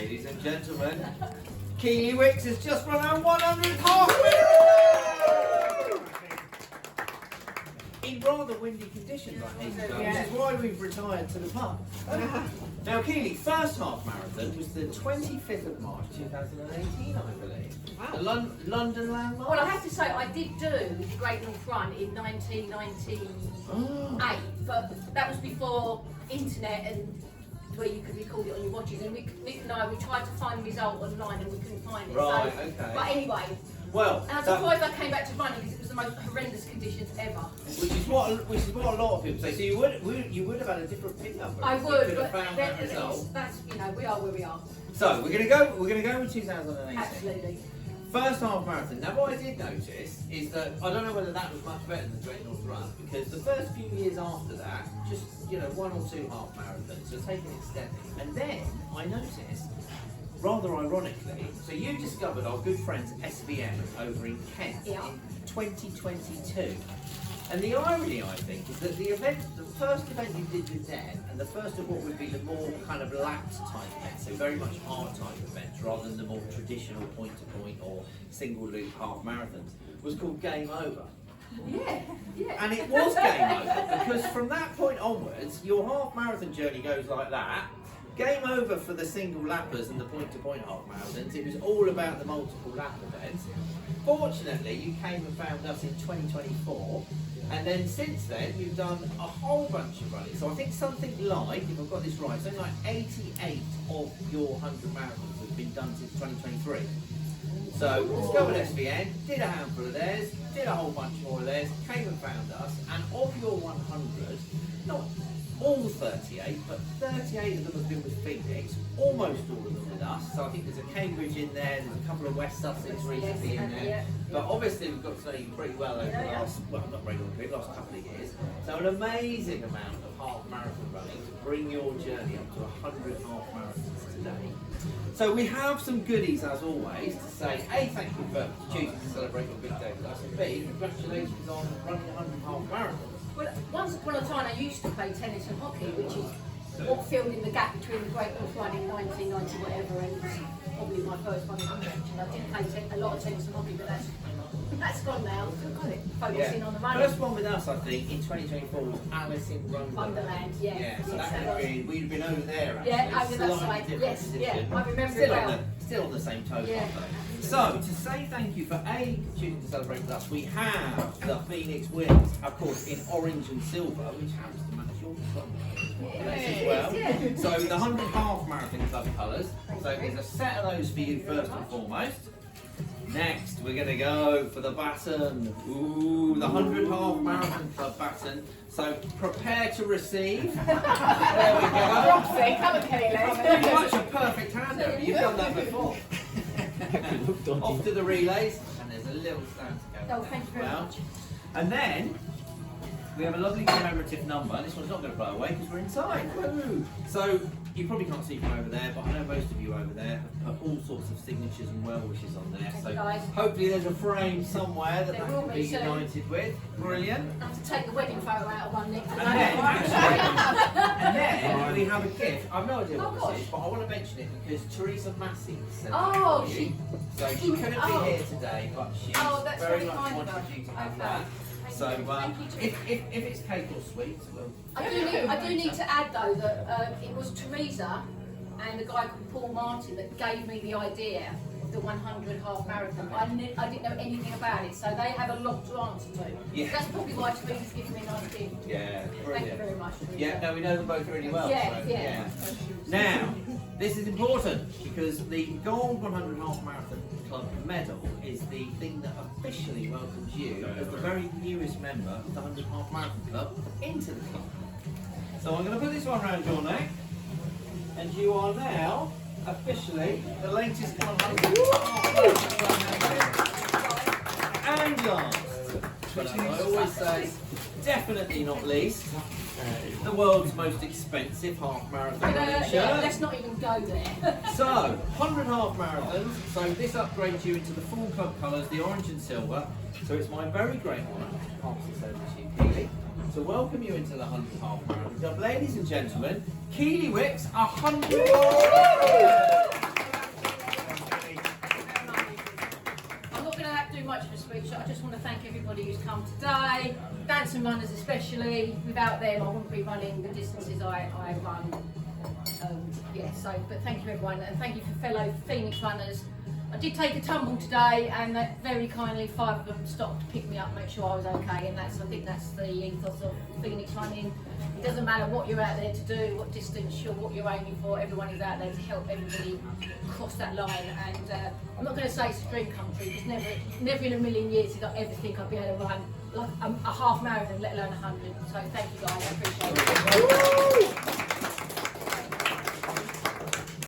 ladies and gentlemen, Keeley Wicks has just run our 100th half marathon! In rather windy conditions, I think, which is why we've retired to the pub. Now, Keeley, first half marathon was the 25th of March 2018, I believe. Wow. The London landmark. Well, I have to say, I did do the Great North Run in 1998, but that was before internet and where you could record it on your watches. And Nick and I, we tried to find the result online and we couldn't find it. Right, so, okay. But anyway, Well, and I'm surprised I came back to running because it was the most horrendous conditions ever. which is what a lot of people say. So you would have had a different pin number. I if you would, could have but found that result. that's we are where we are. So we're gonna go with 2018. Absolutely. First half marathon. Now what I did notice is that I don't know whether that was much better than the Great North Run, because the first few years after that, just one or two half marathons, so taking it steady. And then I noticed, rather ironically, so you discovered our good friends SVM over in Kent in 2022. And the irony, I think, is that the first event you did with them, and the first of what would be the more kind of lapped type event, so very much hard type events, rather than the more traditional point-to-point or single loop half marathons, was called Game Over. Yeah. And it was Game Over, because from that point onwards, your half marathon journey goes like that. Game over for the single lappers and the point-to-point half marathons. It was all about the multiple lap events. Fortunately, you came and found us in 2024, and then since then you've done a whole bunch of running. So I think something like, if I've got this right, something like 88 of your 100 marathons have been done since 2023. So discovered SVN, did a handful of theirs, did a whole bunch more of theirs, came and found us, and of your 100, not all 38, but 38 of them have been with Phoenix, almost all of them with us. So I think there's a Cambridge in there, there's a couple of West Sussex recently in there. But obviously we've got to know you pretty well over the last, well, not very long, the last couple of years. So an amazing amount of half marathon running to bring your journey up to 100 half marathons today. So we have some goodies, as always, to say, A, thank you for choosing to celebrate your big day with us, and B, congratulations on running 100 half marathons. Well, once upon a time I used to play tennis and hockey, which is what filled in the gap between the Great North Run in 1990 whatever and probably my first 100 actually. I did play a lot of tennis and hockey, but that's gone now. Still got it. Focusing on the running. First one with us, I think, in 2024 was Alice in Wonderland. Yeah, so that would have been, we'd have been over there actually. Yeah, over that Slightly side. different Yes, position. yeah, I remember still it well. Still on the same total. Yeah. So, to say thank you for A, choosing to celebrate with us, we have the Phoenix Wicks, of course, in orange and silver, which happens to match your club as well. Yeah. So, the 100 half marathon club colours. So, there's a set of those for you first and foremost. Next, we're going to go for the baton. Ooh, the 100 half marathon club baton. So prepare to receive. There we go. Roxy, come on, Keeley. Pretty much a perfect handover. You've done that before. Off to the relays, and there's a little stand to go. Oh, thank you very much. And then we have a lovely commemorative number. This one's not going to blow away because we're inside. Woo! So you probably can't see from over there, but I know most of you over there have put all sorts of signatures and well wishes on there. Thank So you, guys. hopefully there's a frame somewhere that There that will can be be soon. united with. Brilliant. I have to take the wedding photo out of one, Nick. And then we have a gift. I've no idea what this is, but I want to mention it because Teresa Massey sent it Oh, for you. she. So she couldn't be here today, but she's That's very really much kind of wanted her. you to have Okay. that. So Thank you, if it's cake or sweets, we'll. I do need to add though that it was Teresa and the guy called Paul Martin that gave me the idea of the 100 half marathon. I didn't know anything about it, so they have a lot to answer to. Yeah. That's probably why Teresa's given me a nice gift. Yeah, Thank you brilliant. very much, Teresa. Yeah, no, we know them both really well. Yeah, so, yeah. Now, this is important because the Gold 100 Half Marathon Club medal is the thing that officially welcomes you as the very newest member of the 100 Half Marathon Club into the club. So I'm going to put this one around your neck, and you are now officially the latest 100 and last. But I always say, definitely not least, the world's most expensive half marathon running shirt. Yeah, let's not even go there. So, 100 half marathons. So this upgrades you into the full club colours, the orange and silver. So it's my very great honour to pass this over to you, Keeley, to welcome you into the 100 half marathon club. Ladies and gentlemen, Keeley Wicks, 100. coach. I just want to thank everybody who's come today, dancing runners especially. Without them, I wouldn't be running the distances I run. But thank you everyone, and thank you for fellow Phoenix runners. I did take a tumble today, and very kindly 5 of them stopped to pick me up, make sure I was okay, and I think that's the ethos of Phoenix running. It doesn't matter what you're out there to do, what distance what you're aiming for, everyone is out there to help everybody cross that line. And I'm not going to say it's a dream come true, because never in a million years did I ever think I'd be able to run like a half marathon, let alone 100. So thank you guys, I appreciate it.